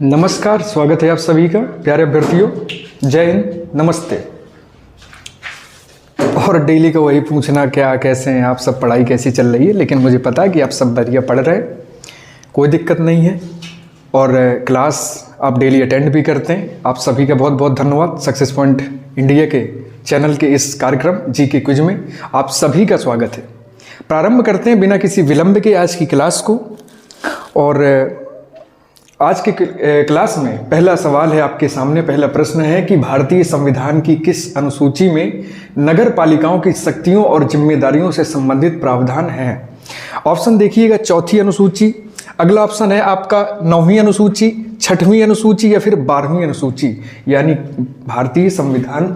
नमस्कार, स्वागत है आप सभी का प्यारे अभ्यर्थियों। जय हिंद, नमस्ते। और डेली का वही पूछना, क्या कैसे हैं आप सब, पढ़ाई कैसी चल रही है। लेकिन मुझे पता है कि आप सब बढ़िया पढ़ रहे हैं, कोई दिक्कत नहीं है और क्लास आप डेली अटेंड भी करते हैं। आप सभी का बहुत बहुत धन्यवाद। सक्सेस पॉइंट इंडिया के चैनल के इस कार्यक्रम जी के क्विज में आप सभी का स्वागत है। प्रारंभ करते हैं बिना किसी विलंब के आज की क्लास को। और आज के क्लास में पहला सवाल है आपके सामने। पहला प्रश्न है कि भारतीय संविधान की किस अनुसूची में नगर पालिकाओं की शक्तियों और जिम्मेदारियों से संबंधित प्रावधान है। ऑप्शन देखिएगा, चौथी अनुसूची, अगला ऑप्शन है आपका 9वीं अनुसूची, 6वीं अनुसूची या फिर 12वीं अनुसूची। यानी भारतीय संविधान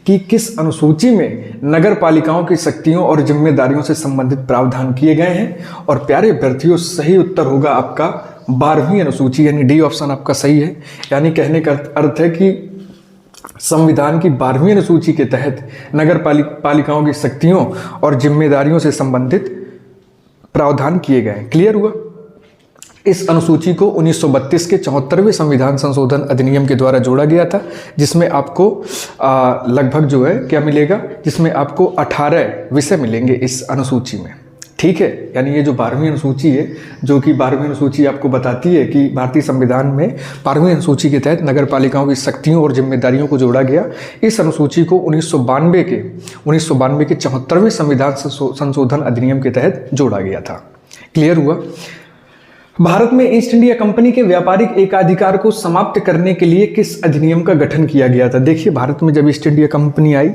की किस अनुसूची में नगर पालिकाओं की शक्तियों और जिम्मेदारियों से संबंधित प्रावधान किए गए हैं। और प्यारे अभ्यर्थियों, सही उत्तर होगा आपका 12वीं अनुसूची, यानी डी ऑप्शन आपका सही है। यानी कहने का अर्थ है कि संविधान की 12वीं अनुसूची के तहत नगर पालिकाओं की शक्तियों और जिम्मेदारियों से संबंधित प्रावधान किए गए। क्लियर हुआ। इस अनुसूची को 1932 के 74वें संविधान संशोधन अधिनियम के द्वारा जोड़ा गया था, जिसमें आपको लगभग जो है क्या मिलेगा, जिसमें आपको 18 विषय मिलेंगे इस अनुसूची में। ठीक है, यानी ये जो 12वीं अनुसूची है, जो कि 12वीं अनुसूची आपको बताती है कि भारतीय संविधान में 12वीं अनुसूची के तहत नगर पालिकाओं की शक्तियों और जिम्मेदारियों को जोड़ा गया। इस अनुसूची को 1992 के 74वें संविधान संशोधन अधिनियम के तहत जोड़ा गया था। क्लियर हुआ। भारत में ईस्ट इंडिया कंपनी के व्यापारिक एकाधिकार को समाप्त करने के लिए किस अधिनियम का गठन किया गया था। देखिए, भारत में जब ईस्ट इंडिया कंपनी आई,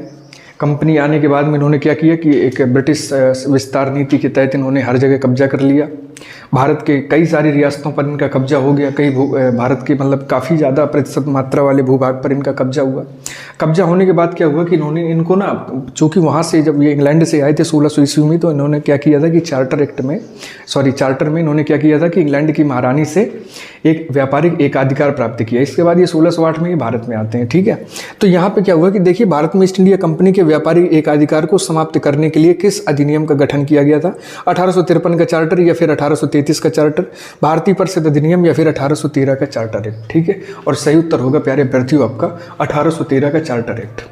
कंपनी आने के बाद में इन्होंने क्या किया कि एक ब्रिटिश विस्तार नीति के तहत इन्होंने हर जगह कब्जा कर लिया। भारत के कई सारी रियासतों पर इनका कब्जा हो गया। भारत के मतलब काफ़ी ज़्यादा प्रतिशत मात्रा वाले भूभाग पर इनका कब्जा हुआ। कब्जा होने के बाद क्या हुआ कि इन्होंने इनको ना, चूँकि वहाँ से जब ये इंग्लैंड से आए थे 1600 ईस्वी में, तो इन्होंने क्या किया था कि चार्टर में इन्होंने क्या किया था कि इंग्लैंड की महारानी से एक व्यापारिक एकाधिकार प्राप्त किया। इसके बाद ये 1608 में ही भारत में आते हैं। ठीक है, तो यहाँ पे क्या हुआ कि देखिए, भारत में ईस्ट इंडिया कंपनी के व्यापारिक एकाधिकार को समाप्त करने के लिए किस अधिनियम का गठन किया गया था। 1853 का चार्टर या फिर 1833 का चार्टर, भारतीय परिषद अधिनियम या फिर 1813 का चार्टर एक्ट। ठीक है, और सही उत्तर होगा प्यारे अभ्यर्थियों आपका 1813 का चार्टर एक्ट।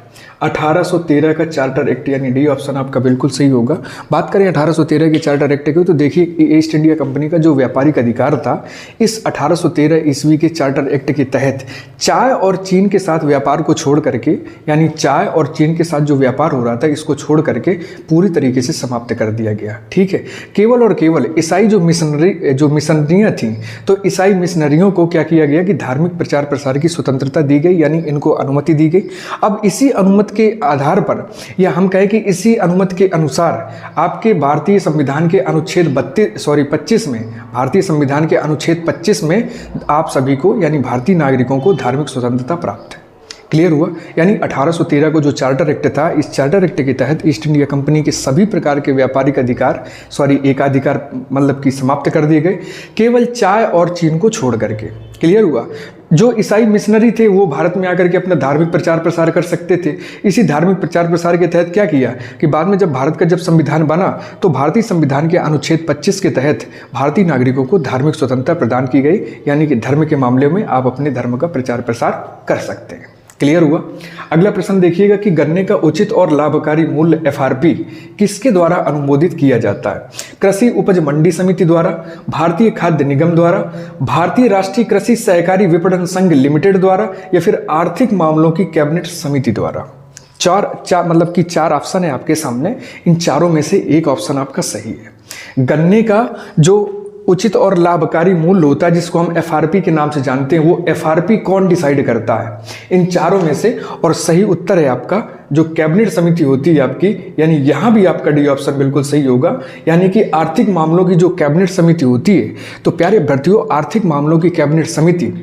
1813 का चार्टर एक्ट, यानी डी ऑप्शन आपका बिल्कुल सही होगा। बात करें 1813 के चार्टर एक्ट की, तो देखिए ईस्ट इंडिया कंपनी का जो व्यापारिक अधिकार था, इस 1813 ईस्वी के चार्टर एक्ट के तहत चाय और चीन के साथ व्यापार को छोड़ करके, यानी चाय और चीन के साथ जो व्यापार हो रहा था, इसको छोड़ करके पूरी तरीके से समाप्त कर दिया गया। ठीक है, केवल और केवल ईसाई जो मिशनरियाँ थीं, तो ईसाई मिशनरियों को क्या किया गया कि धार्मिक प्रचार प्रसार की स्वतंत्रता दी गई, यानी इनको अनुमति दी गई। अब इसी अनुमति के आधार पर, या हम कहें कि इसी अनुमति के अनुसार आपके भारतीय संविधान के अनुच्छेद 25 में, भारतीय संविधान के अनुच्छेद 25 में आप सभी को, यानी भारतीय नागरिकों को धार्मिक स्वतंत्रता प्राप्त है। क्लियर हुआ। यानी 1813 को जो चार्टर एक्ट था, इस चार्टर एक्ट के तहत ईस्ट इंडिया कंपनी के सभी प्रकार के व्यापारिक एकाधिकार मतलब कि समाप्त कर दिए गए, केवल चाय और चीन को छोड़ करके। क्लियर हुआ। जो ईसाई मिशनरी थे वो भारत में आकर के अपना धार्मिक प्रचार प्रसार कर सकते थे। इसी धार्मिक प्रचार प्रसार के तहत क्या किया कि बाद में जब भारत का संविधान बना, तो भारतीय संविधान के अनुच्छेद 25 के तहत भारतीय नागरिकों को धार्मिक स्वतंत्रता प्रदान की गई, यानी कि धर्म के मामले में आप अपने धर्म का प्रचार प्रसार कर सकते हैं। क्लियर हुआ। अगला प्रश्न देखिएगा कि गन्ने का उचित और लाभकारी मूल्य FRP किसके द्वारा अनुमोदित किया जाता है। कृषि उपज मंडी समिति द्वारा, भारतीय खाद्य निगम द्वारा, भारतीय राष्ट्रीय कृषि सहकारी विपणन संघ लिमिटेड द्वारा, या फिर आर्थिक मामलों की कैबिनेट समिति द्वारा। मतलब कि 4 ऑप्शन है आपके सामने, इन चारों में से एक ऑप्शन आपका सही है। गन्ने का जो उचित और लाभकारी मूल्य होता है, जिसको हम FRP के नाम से जानते हैं, वो FRP कौन डिसाइड करता है इन चारों में से। और सही उत्तर है आपका जो कैबिनेट समिति होती है आपकी, यानी यहाँ भी आपका डी ऑप्शन बिल्कुल सही होगा। यानी कि आर्थिक मामलों की जो कैबिनेट समिति होती है, तो प्यारे अभ्यर्थियों, आर्थिक मामलों की कैबिनेट समिति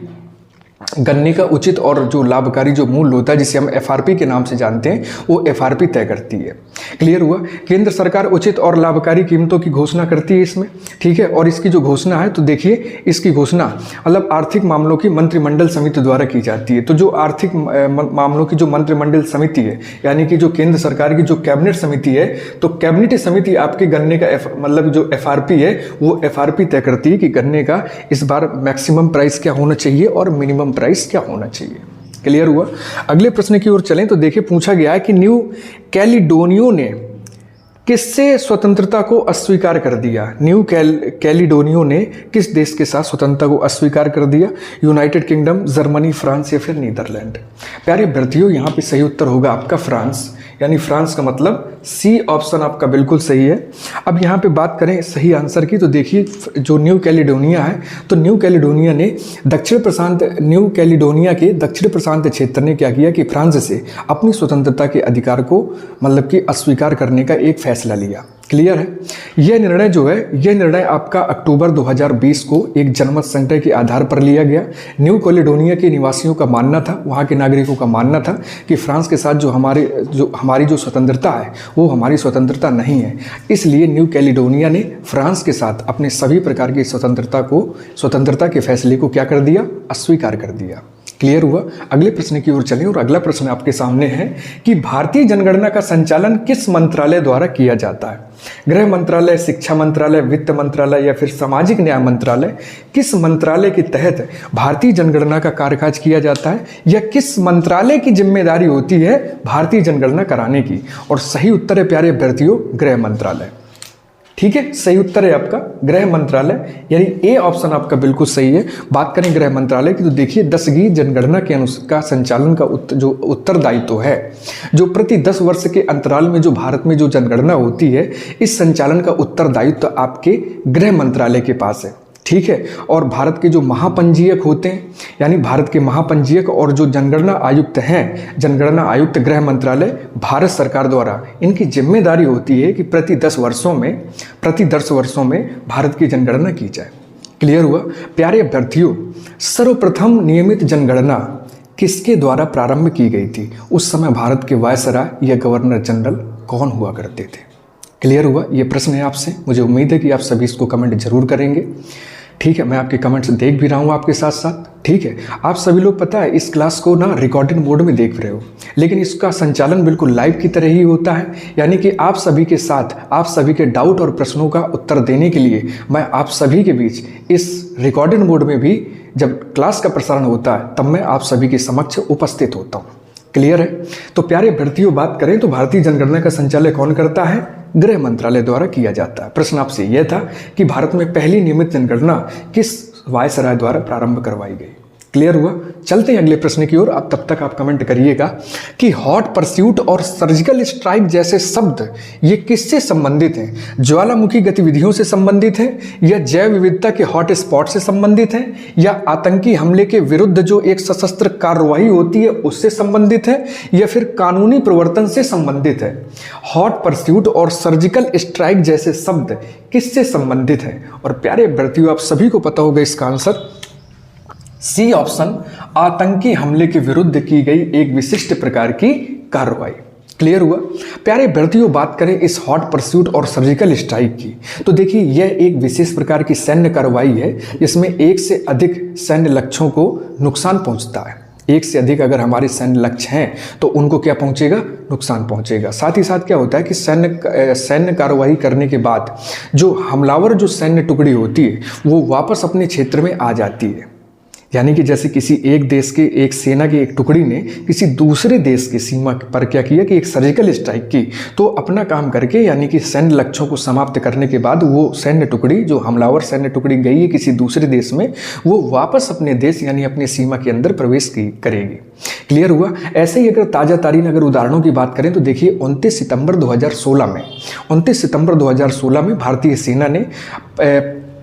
गन्ने का उचित और जो लाभकारी जो मूल्य होता है, जिसे हम एफआरपी के नाम से जानते हैं, वो एफआरपी तय करती है। क्लियर हुआ? केंद्र सरकार उचित और लाभकारी कीमतों की घोषणा करती है इसमें, ठीक है। और इसकी जो घोषणा है, तो देखिए इसकी घोषणा मतलब आर्थिक मामलों की मंत्रिमंडल समिति द्वारा की जाती है। तो जो आर्थिक मामलों की जो मंत्रिमंडल समिति है, यानी कि जो केंद्र सरकार की जो कैबिनेट समिति है, तो कैबिनेट समिति आपके गन्ने का मतलब जो एफआरपी है, वो एफआरपी तय करती है कि गन्ने का इस बार मैक्सिमम प्राइस क्या होना चाहिए और मिनिमम प्राइस क्या होना चाहिए। क्लियर हुआ? अगले प्रश्न की ओर चलें तो देखिए पूछा गया है कि न्यू कैलिडोनियो ने किससे स्वतंत्रता को अस्वीकार कर दिया? न्यू कैलिडोनियो ने किस देश के साथ स्वतंत्रता को अस्वीकार कर दिया? यूनाइटेड किंगडम, जर्मनी, फ्रांस या फिर नीदरलैंड? प्यारे विद्यार्थियों, यहाँ पे सही उत्तर होगा आपका फ्रांस, यानी फ्रांस का मतलब सी ऑप्शन आपका बिल्कुल सही है। अब यहाँ पे बात करें सही आंसर की, तो देखिए जो न्यू कैलिडोनिया है, तो न्यू कैलिडोनिया के दक्षिण प्रशांत क्षेत्र ने क्या किया कि फ्रांस से अपनी स्वतंत्रता के अधिकार को मतलब कि अस्वीकार करने का एक फैसला लिया। क्लियर है? यह निर्णय जो है, यह निर्णय आपका अक्टूबर 2020 को एक जनमत संग्रह के आधार पर लिया गया। न्यू कैलिडोनिया के निवासियों का मानना था, वहाँ के नागरिकों का मानना था कि फ्रांस के साथ जो हमारी जो स्वतंत्रता है, वो हमारी स्वतंत्रता नहीं है। इसलिए न्यू कैलिडोनिया ने फ्रांस के साथ अपने सभी प्रकार की स्वतंत्रता के फैसले को क्या कर दिया? अस्वीकार कर दिया। क्लियर हुआ? अगले प्रश्न की ओर चलें और अगला प्रश्न आपके सामने है कि भारतीय जनगणना का संचालन किस मंत्रालय द्वारा किया जाता है? गृह मंत्रालय, शिक्षा मंत्रालय, वित्त मंत्रालय या फिर सामाजिक न्याय मंत्रालय? किस मंत्रालय के तहत भारतीय जनगणना का कार्यकाज किया जाता है, या किस मंत्रालय की जिम्मेदारी होती है भारतीय जनगणना कराने की? और सही उत्तर है प्यारे अभ्यर्थियों, गृह मंत्रालय। ठीक है, सही उत्तर है आपका गृह मंत्रालय, यानी ए ऑप्शन आपका बिल्कुल सही है। बात करें गृह मंत्रालय की, तो देखिए 10वीं जनगणना के अनुसार संचालन का जो उत्तरदायित्व है, जो प्रति 10 वर्ष के अंतराल में जो भारत में जो जनगणना होती है, इस संचालन का उत्तरदायित्व आपके गृह मंत्रालय के पास है। ठीक है, और भारत के जो महापंजीयक होते हैं, यानी भारत के महापंजीयक और जो जनगणना आयुक्त हैं, जनगणना आयुक्त गृह मंत्रालय भारत सरकार द्वारा, इनकी जिम्मेदारी होती है कि प्रति 10 वर्षों में भारत की जनगणना की जाए। क्लियर हुआ? प्यारे अभ्यर्थियों, सर्वप्रथम नियमित जनगणना किसके द्वारा प्रारंभ की गई थी? उस समय भारत के वायसराय या गवर्नर जनरल कौन हुआ करते थे? क्लियर हुआ? ये प्रश्न है आपसे, मुझे उम्मीद है कि आप सभी इसको कमेंट जरूर करेंगे। ठीक है, मैं आपके कमेंट्स देख भी रहा हूँ आपके साथ साथ। ठीक है, आप सभी लोग पता है इस क्लास को ना रिकॉर्डेड मोड में देख रहे हो, लेकिन इसका संचालन बिल्कुल लाइव की तरह ही होता है। यानी कि आप सभी के साथ आप सभी के डाउट और प्रश्नों का उत्तर देने के लिए मैं आप सभी के बीच इस रिकॉर्डेड मोड में भी, जब क्लास का प्रसारण होता है तब मैं आप सभी के समक्ष उपस्थित होता हूँ। क्लियर है? तो प्यारे अभ्यर्थियों, बात करें तो भारतीय जनगणना का संचालन कौन करता है? गृह मंत्रालय द्वारा किया जाता है। प्रश्न आपसे यह था कि भारत में पहली नियमित जनगणना किस वायसराय द्वारा प्रारंभ करवाई गई? क्लियर हुआ? चलते हैं अगले प्रश्न की ओर। आप तब तक आप कमेंट करिएगा कि हॉट परस्यूट और सर्जिकल स्ट्राइक जैसे शब्द ये किससे संबंधित हैं? ज्वालामुखी गतिविधियों से संबंधित हैं, या जैव विविधता के हॉट स्पॉट से संबंधित हैं, या आतंकी हमले के विरुद्ध जो एक सशस्त्र कार्रवाई होती है उससे संबंधित है, या फिर कानूनी प्रवर्तन से संबंधित है? हॉट परस्यूट और सर्जिकल स्ट्राइक जैसे शब्द किससे संबंधित हैं? और प्यारे अभ्यर्थियों, आप सभी को पता होगा इसका आंसर सी ऑप्शन, आतंकी हमले के विरुद्ध की गई एक विशिष्ट प्रकार की कार्रवाई। क्लियर हुआ? प्यारे अभ्यर्थियों, बात करें इस हॉट परस्यूट और सर्जिकल स्ट्राइक की, तो देखिए यह एक विशेष प्रकार की सैन्य कार्रवाई है जिसमें एक से अधिक सैन्य लक्ष्यों को नुकसान पहुंचता है। एक से अधिक अगर हमारे सैन्य लक्ष्य हैं तो उनको क्या पहुंचेगा? नुकसान पहुंचेगा। साथ ही साथ क्या होता है कि सैन्य कार्रवाई करने के बाद जो हमलावर जो सैन्य टुकड़ी होती है वो वापस अपने क्षेत्र में आ जाती है। यानी कि जैसे किसी एक देश के एक सेना की एक टुकड़ी ने किसी दूसरे देश की सीमा पर क्या किया कि एक सर्जिकल स्ट्राइक की, तो अपना काम करके यानी कि सैन्य लक्ष्यों को समाप्त करने के बाद वो सैन्य टुकड़ी, जो हमलावर सैन्य टुकड़ी गई है किसी दूसरे देश में, वो वापस अपने देश यानी अपनी सीमा के अंदर प्रवेश करेगी। क्लियर हुआ? ऐसे ही अगर ताज़ा तारीन अगर उदाहरणों की बात करें तो देखिए 29 सितंबर 2016 में भारतीय सेना ने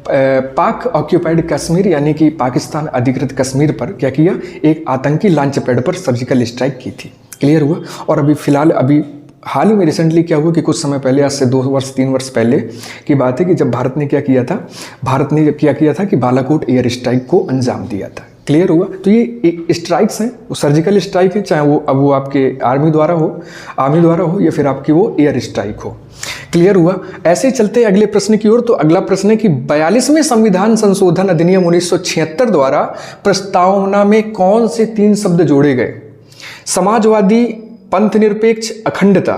पाक ऑक्यूपाइड कश्मीर यानी कि पाकिस्तान अधिकृत कश्मीर पर क्या किया? एक आतंकी लॉन्च पैड पर सर्जिकल स्ट्राइक की थी। क्लियर हुआ? और अभी हाल ही में रिसेंटली क्या हुआ कि कुछ समय पहले, आज से 2-3 वर्ष पहले की बात है कि जब भारत ने क्या किया था कि बालाकोट एयर स्ट्राइक को अंजाम दिया था। क्लियर हुआ? तो ये स्ट्राइक्स हैं, वो सर्जिकल स्ट्राइक है, चाहे वो आपके आर्मी द्वारा हो या फिर आपकी वो एयर स्ट्राइक हो। क्लियर हुआ? ऐसे चलते हैं अगले प्रश्न की ओर। तो अगला प्रश्न है कि 42वें संविधान संशोधन अधिनियम 1976 द्वारा प्रस्तावना में कौन से 3 शब्द जोड़े गए? समाजवादी, पंथनिरपेक्ष, अखंडता,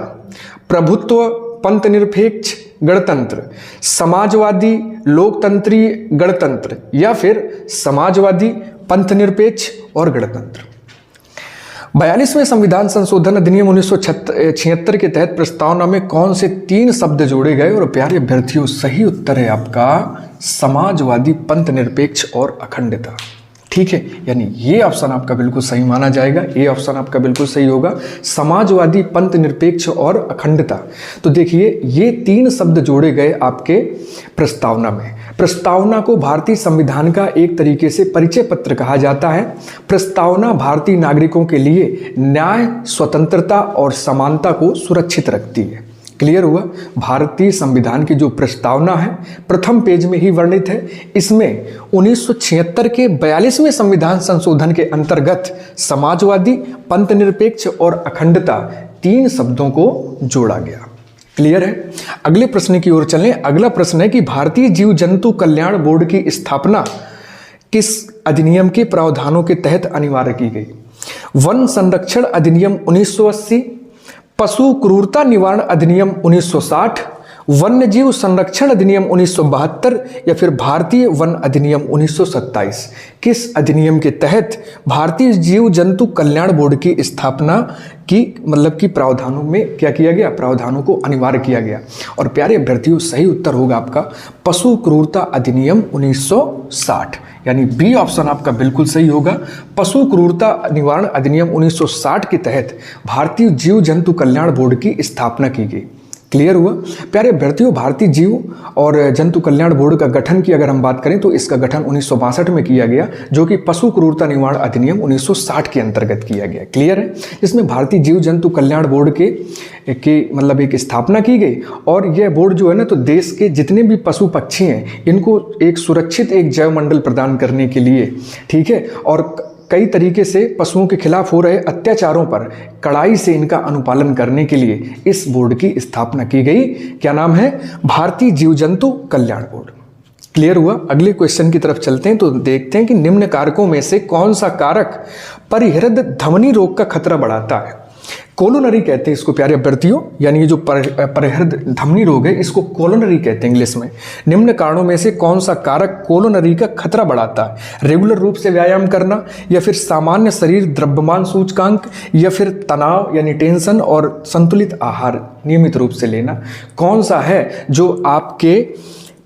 प्रभुत्व, पंथनिरपेक्ष, गणतंत्र, समाजवादी, लोकतंत्री, गणतंत्र, या फिर समाजवादी, पंथनिरपेक्ष और गणतंत्र। 42वें संविधान संशोधन अधिनियम 1976 के तहत प्रस्तावना में कौन से 3 शब्द जोड़े गए? और प्यारे अभ्यर्थियों, सही उत्तर है आपका समाजवादी, पंथनिरपेक्ष और अखंडता। ठीक है, यानी ये ऑप्शन आपका बिल्कुल सही माना जाएगा, ये ऑप्शन आपका बिल्कुल सही होगा, समाजवादी, पंथनिरपेक्ष और अखंडता। तो देखिए, ये 3 शब्द जोड़े गए आपके प्रस्तावना में। प्रस्तावना को भारतीय संविधान का एक तरीके से परिचय पत्र कहा जाता है। प्रस्तावना भारतीय नागरिकों के लिए न्याय, स्वतंत्रता और समानता को सुरक्षित रखती है। क्लियर हुआ? भारतीय संविधान की जो प्रस्तावना है प्रथम पेज में ही वर्णित है। इसमें 1976 के 42वें संविधान संशोधन के अंतर्गत समाजवादी, पंथनिरपेक्ष और अखंडता 3 शब्दों को जोड़ा गया। क्लियर है? अगले प्रश्न की ओर चलें। अगला प्रश्न है कि भारतीय जीव जंतु कल्याण बोर्ड की स्थापना किस अधिनियम के प्रावधानों के तहत अनिवार्य की गई? वन संरक्षण अधिनियम 1980, पशु क्रूरता निवारण अधिनियम 1960, वन्यजीव संरक्षण अधिनियम 1972 या फिर भारतीय वन अधिनियम 1927। किस अधिनियम के तहत भारतीय जीव जंतु कल्याण बोर्ड की स्थापना की प्रावधानों में क्या किया गया? प्रावधानों को अनिवार्य किया गया। और प्यारे अभ्यर्थियों, सही उत्तर होगा आपका पशु क्रूरता अधिनियम 1960, यानी बी ऑप्शन आपका बिल्कुल सही होगा। पशु क्रूरता निवारण अधिनियम 1960 के तहत भारतीय जीव जंतु कल्याण बोर्ड की स्थापना की गई। क्लियर हुआ? प्यारे अभ्यर्थियों, भारतीय जीव और जंतु कल्याण बोर्ड का गठन की अगर हम बात करें तो इसका गठन 1962 में किया गया, जो कि पशु क्रूरता निवारण अधिनियम 1960 के अंतर्गत किया गया। क्लियर है? जिसमें भारतीय जीव जंतु कल्याण बोर्ड के एक स्थापना की गई। और यह बोर्ड जो है ना, तो देश के जितने भी पशु पक्षी हैं इनको एक सुरक्षित एक जैव मंडल प्रदान करने के लिए, ठीक है, और कई तरीके से पशुओं के खिलाफ हो रहे अत्याचारों पर कड़ाई से इनका अनुपालन करने के लिए इस बोर्ड की स्थापना की गई। क्या नाम है? भारतीय जीव जंतु कल्याण बोर्ड। क्लियर हुआ? अगले क्वेश्चन की तरफ चलते हैं। तो देखते हैं कि निम्न कारकों में से कौन सा कारक परिहृद धमनी रोग का खतरा बढ़ाता है? कोलोनरी कहते हैं इसको प्यारे अभ्यर्थियों, यानी ये जो परिहृद धमनी रोग है इसको कोलोनरी कहते हैं इंग्लिश में। निम्न कारणों में से कौन सा कारक कोलोनरी का खतरा बढ़ाता है? रेगुलर रूप से व्यायाम करना, या फिर सामान्य शरीर द्रव्यमान सूचकांक, या फिर तनाव यानी टेंशन और संतुलित आहार नियमित रूप से लेना? कौन सा है जो आपके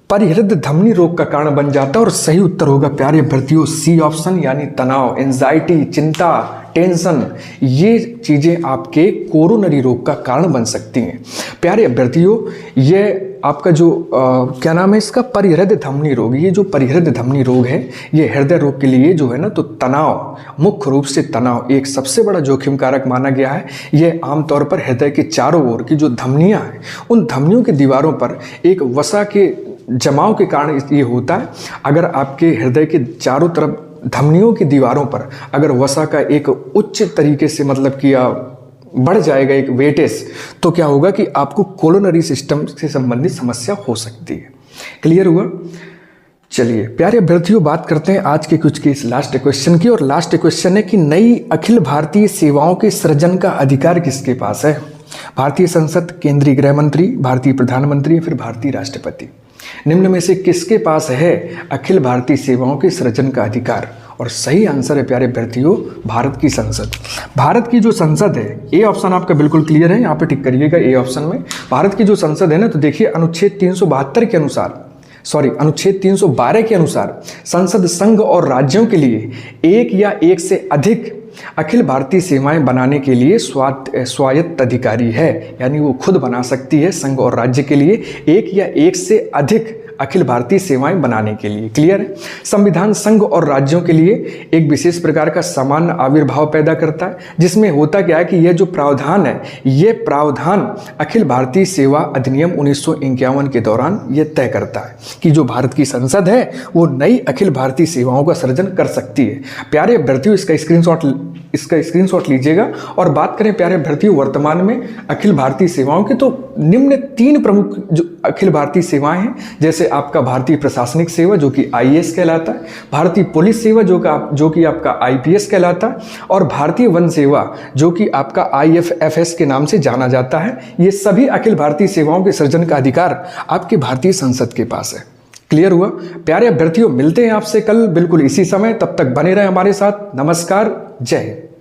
परिहृद धमनी रोग का कारण बन जाता है? और सही उत्तर होगा प्यारे अभ्यर्थियों सी ऑप्शन, यानी तनाव, एंजाइटी, चिंता, टेंशन, ये चीजें आपके कोरोनरी रोग का कारण बन सकती हैं। प्यारे अभ्यर्थियों, ये आपका जो क्या नाम है इसका, परिहृद धमनी रोग। ये जो परिहृद धमनी रोग है ये हृदय रोग के लिए जो है ना, तो तनाव, मुख्य रूप से तनाव एक सबसे बड़ा जोखिम कारक माना गया है। ये आमतौर पर हृदय के चारों ओर की जो धमनियां हैं उन धमनियों की दीवारों पर एक वसा के जमाव के कारण ये होता है। अगर आपके हृदय के चारों तरफ धमनियों की दीवारों पर अगर वसा का एक उच्च तरीके से किया बढ़ जाएगा, एक वेटेज, तो क्या होगा कि आपको कोलोनरी सिस्टम से संबंधित समस्या हो सकती है। क्लियर हुआ? चलिए प्यारे अभ्यर्थियों, बात करते हैं आज के कुछ के इस लास्ट क्वेश्चन की। और लास्ट क्वेश्चन है कि नई अखिल भारतीय सेवाओं के सृजन का अधिकार किसके पास है? भारतीय संसद, केंद्रीय गृह मंत्री, भारतीय प्रधानमंत्री या फिर भारतीय राष्ट्रपति? निम्न में से किसके पास है अखिल भारतीय सेवाओं के सृजन का अधिकार? और सही आंसर है प्यारे अभ्यर्थियों भारत की संसद। भारत की जो संसद है, ए ऑप्शन आपका बिल्कुल क्लियर है, यहाँ पे टिक करिएगा ए ऑप्शन में। भारत की जो संसद है ना, तो देखिए अनुच्छेद 372 के अनुसार, अनुच्छेद 312 के अनुसार संसद संघ और राज्यों के लिए एक या एक से अधिक अखिल भारतीय सेवाएं बनाने के लिए स्वायत्त अधिकारी है, यानी वो खुद बना सकती है संघ और राज्य के लिए एक या एक से अधिक अखिल भारतीय सेवाएं बनाने के लिए। क्लियर है? संविधान संघ और राज्यों के लिए एक विशेष प्रकार का सामान्य आविर्भाव पैदा करता है, जिसमें होता क्या है कि यह जो प्रावधान है, ये प्रावधान अखिल भारतीय सेवा अधिनियम 1951 के दौरान यह तय करता है कि जो भारत की संसद है वो नई अखिल भारतीय सेवाओं का सृजन कर सकती है। प्यारे अभ्यर्थियों, इसका स्क्रीनशॉट लीजिएगा। और बात करें प्यारे अभ्यर्थियों वर्तमान में अखिल भारतीय सेवाओं की, तो निम्न 3 प्रमुख जो अखिल भारतीय सेवाएं हैं, जैसे आपका भारतीय प्रशासनिक सेवा जो कि IAS कहलाता है, भारतीय पुलिस सेवा जो कि आपका IPS कहलाता है, और भारतीय वन सेवा जो कि आपका IFFS के नाम से जाना जाता है। ये सभी अखिल भारतीय सेवाओं के सृजन का अधिकार आपके भारतीय संसद के पास है। क्लियर हुआ? प्यारे अभ्यर्थियों, मिलते हैं आपसे कल बिल्कुल इसी समय। तब तक बने रहें हमारे साथ। नमस्कार, जय हिंद।